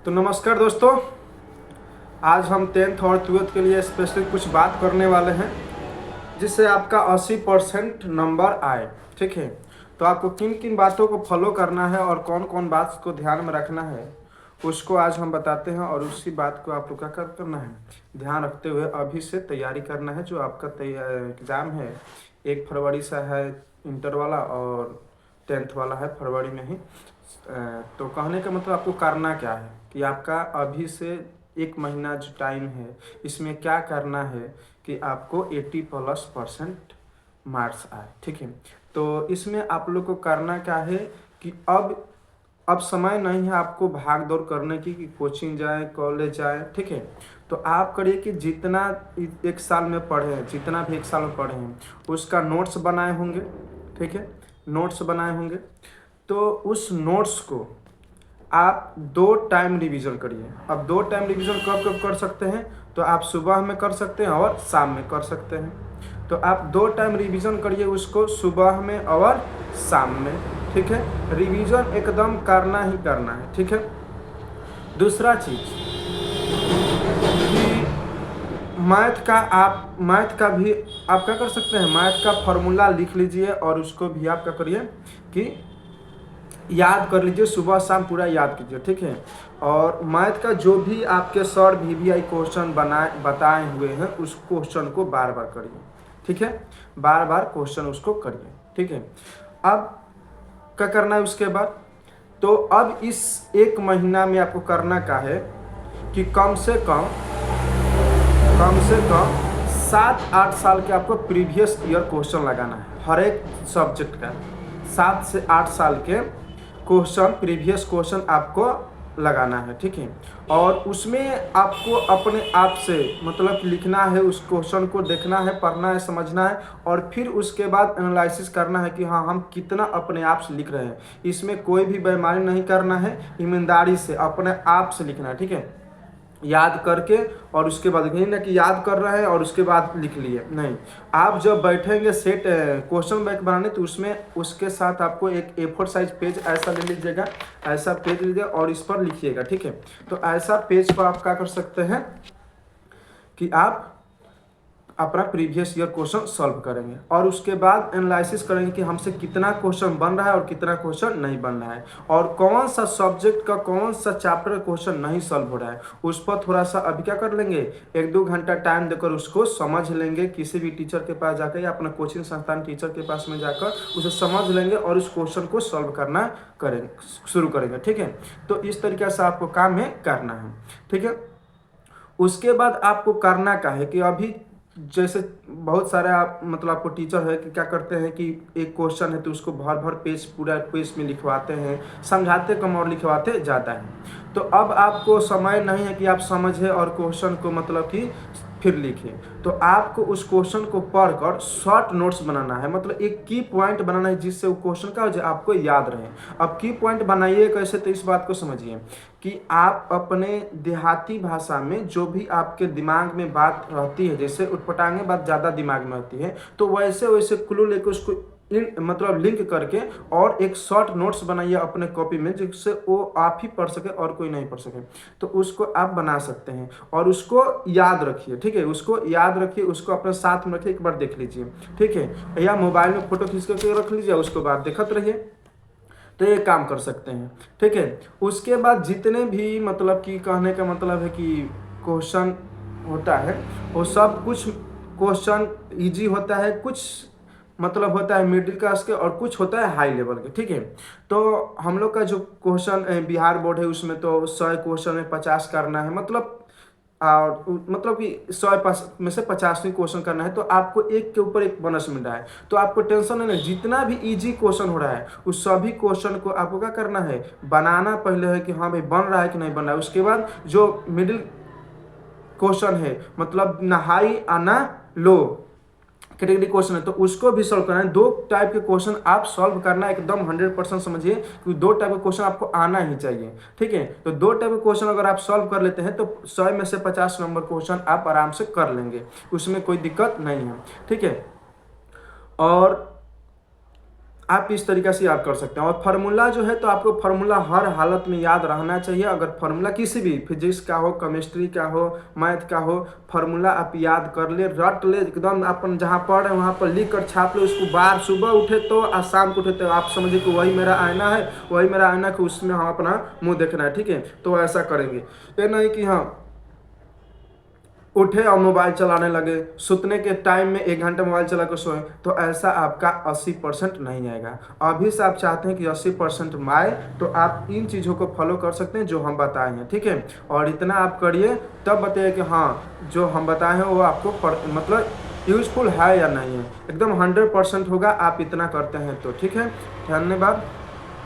तो नमस्कार दोस्तों, आज हम 10th और 12th के लिए स्पेशली कुछ बात करने वाले हैं जिससे आपका 80% नंबर आए। ठीक है, तो आपको किन किन बातों को फॉलो करना है और कौन कौन बात को ध्यान में रखना है उसको आज हम बताते हैं। और उसी बात को आपको क्या करना है, ध्यान रखते हुए अभी से तैयारी करना है। जो आपका एग्ज़ाम है 1 फरवरी से है, इंटर वाला, और 10th वाला है फरवरी में ही। तो कहने का मतलब आपको करना क्या है कि आपका अभी से 1 महीना जो टाइम है इसमें क्या करना है कि आपको 80+ % मार्क्स आए। ठीक है, तो इसमें आप लोग को करना क्या है कि अब समय नहीं है आपको भाग दौड़ करने की कि कोचिंग जाए, कॉलेज जाए। ठीक है, तो आप करिए कि जितना 1 साल में पढ़े हैं, जितना भी 1 साल में पढ़े हैं उसका नोट्स बनाए होंगे। ठीक है, नोट्स बनाए होंगे तो उस नोट्स को आप 2 टाइम रिवीजन करिए। अब 2 टाइम रिवीजन कब कब कर सकते हैं, तो आप सुबह में कर सकते हैं और शाम में कर सकते हैं। तो आप 2 टाइम रिवीजन करिए उसको, सुबह में और शाम में। ठीक है, रिवीजन एकदम करना ही करना है। ठीक है, दूसरा चीज़ कि मैथ का भी आप क्या कर सकते हैं, मैथ का फॉर्मूला लिख लीजिए और उसको भी आप क्या करिए कि याद कर लीजिए, सुबह शाम पूरा याद कीजिए। ठीक है, और मैथ का जो भी आपके सर VVI क्वेश्चन बताए हुए हैं उस क्वेश्चन को बार बार करिए। ठीक है, बार बार क्वेश्चन उसको करिए। ठीक है, अब क्या करना है उसके बाद, तो अब इस 1 महीना में आपको करना क्या है कि कम से कम 7-8 साल के आपको प्रीवियस ईयर क्वेश्चन लगाना है हर एक सब्जेक्ट का। 7 से 8 साल के क्वेश्चन, प्रीवियस क्वेश्चन आपको लगाना है। ठीक है, और उसमें आपको अपने आप से मतलब लिखना है, उस क्वेश्चन को देखना है, पढ़ना है, समझना है, और फिर उसके बाद एनालिसिस करना है कि हाँ हम कितना अपने आप से लिख रहे हैं। इसमें कोई भी बेईमानी नहीं करना है, ईमानदारी से अपने आप से लिखना है। ठीक है, याद करके और उसके बाद नहीं ना कि याद कर रहे हैं और उसके बाद लिख लिए, नहीं। आप जब बैठेंगे सेट क्वेश्चन बैंक बनाने तो उसमें उसके साथ आपको एक A4 साइज पेज ऐसा ले लीजिएगा, ऐसा पेज लीजिए और इस पर लिखिएगा। ठीक है, तो ऐसा पेज पर आप क्या कर सकते हैं कि आप अपना प्रीवियस ईयर क्वेश्चन सॉल्व करेंगे और उसके बाद एनालिसिस करेंगे कि हमसे कितना क्वेश्चन बन रहा है और कितना क्वेश्चन नहीं बन रहा है, और कौन सा सब्जेक्ट का कौन सा चैप्टर का क्वेश्चन नहीं सॉल्व हो रहा है। उस पर थोड़ा सा अभी क्या कर लेंगे, 1-2 घंटा टाइम देकर उसको समझ लेंगे, किसी भी टीचर के पास जाकर या अपना कोचिंग संस्थान टीचर के पास में जाकर उसे समझ लेंगे और उस क्वेश्चन को सॉल्व करना शुरू करेंगे। ठीक है, तो इस तरीके से आपको काम है करना है। ठीक है, उसके बाद आपको करना क्या है कि अभी जैसे बहुत सारे आप मतलब आपको टीचर है कि क्या करते हैं कि एक क्वेश्चन है तो उसको भर भर पेज पूरा पेज में लिखवाते हैं, समझाते कम और लिखवाते ज़्यादा है। तो अब आपको समय नहीं है कि आप समझे और क्वेश्चन को मतलब कि फिर लिखिए। तो आपको उस क्वेश्चन को पढ़कर शॉर्ट नोट्स बनाना है, मतलब एक की पॉइंट बनाना है जिससे वो क्वेश्चन का जो आपको याद रहे। अब की पॉइंट बनाइए कैसे, तो इस बात को समझिए कि आप अपने देहाती भाषा में जो भी आपके दिमाग में बात रहती है, जैसे उटपटांगे बात ज़्यादा दिमाग में होती है, तो वैसे वैसे क्लू लेकर उसको मतलब लिंक करके और एक शॉर्ट नोट्स बनाइए अपने कॉपी में जिससे वो आप ही पढ़ सके और कोई नहीं पढ़ सके। तो उसको आप बना सकते हैं और उसको याद रखिए। ठीक है, उसको याद रखिए, उसको अपने साथ में रखिए, एक बार देख लीजिए। ठीक है, या मोबाइल में फोटो खींच करके रख लीजिए, उसको बाद देखते रहिए। तो ये काम कर सकते हैं। ठीक है, उसके बाद जितने भी मतलब कि कहने का मतलब है कि क्वेश्चन होता है वो सब कुछ क्वेश्चन इजी होता है, कुछ मतलब होता है मिडिल क्लास के और कुछ होता है हाई लेवल के। ठीक है, तो हम लोग का जो क्वेश्चन बिहार बोर्ड है उसमें तो 100 क्वेश्चन में 50 करना है, मतलब कि 100 में से 50 क्वेश्चन करना है, तो आपको एक के ऊपर एक बोनस मिल रहा है। तो आपको टेंशन नहीं, जितना भी इजी क्वेश्चन हो रहा है उस सभी क्वेश्चन को आपको क्या करना है, बनाना पहले है कि हाँ भाई बन रहा है कि नहीं बन रहा है। उसके बाद जो मिडिल क्वेश्चन है मतलब ना हाई और ना लो कैटेगरी क्वेश्चन है, तो उसको भी सॉल्व करना है। 2 टाइप के क्वेश्चन आप सॉल्व करना एकदम 100% समझिए कि 2 टाइप के क्वेश्चन आपको आना ही चाहिए। ठीक है, तो 2 टाइप के क्वेश्चन अगर आप सॉल्व कर लेते हैं तो 100 में से 50 नंबर क्वेश्चन आप आराम से कर लेंगे, उसमें कोई दिक्कत नहीं है। ठीक है, और आप इस तरीक़े से याद कर सकते हैं। और फार्मूला जो है तो आपको फार्मूला हर हालत में याद रहना चाहिए। अगर फार्मूला किसी भी फिजिक्स का हो, केमिस्ट्री का हो, मैथ का हो, फार्मूला आप याद कर ले, रट ले एकदम, अपन जहाँ पढ़ रहे हैं वहाँ पर लिख कर छाप ले उसको। बाहर सुबह उठे तो और शाम को उठे तो आप समझिए कि वही मेरा आईना है, वही मेरा आईना कि उसमें हम अपना मुँह देखना है, ठीक है। तो ऐसा करेंगे, ये नहीं कि हाँ उठे और मोबाइल चलाने लगे, सुतने के टाइम में 1 घंटा मोबाइल चला कर सोए, तो ऐसा आपका 80% नहीं आएगा। अभी से आप चाहते हैं कि 80% आए तो आप इन चीज़ों को फॉलो कर सकते हैं जो हम बताए हैं, ठीक है। और इतना आप करिए, तब बताइए कि हाँ जो हम बताए हैं वो आपको मतलब यूज़फुल है या नहीं है। एकदम 100% होगा आप इतना करते हैं तो, ठीक है। धन्यवाद।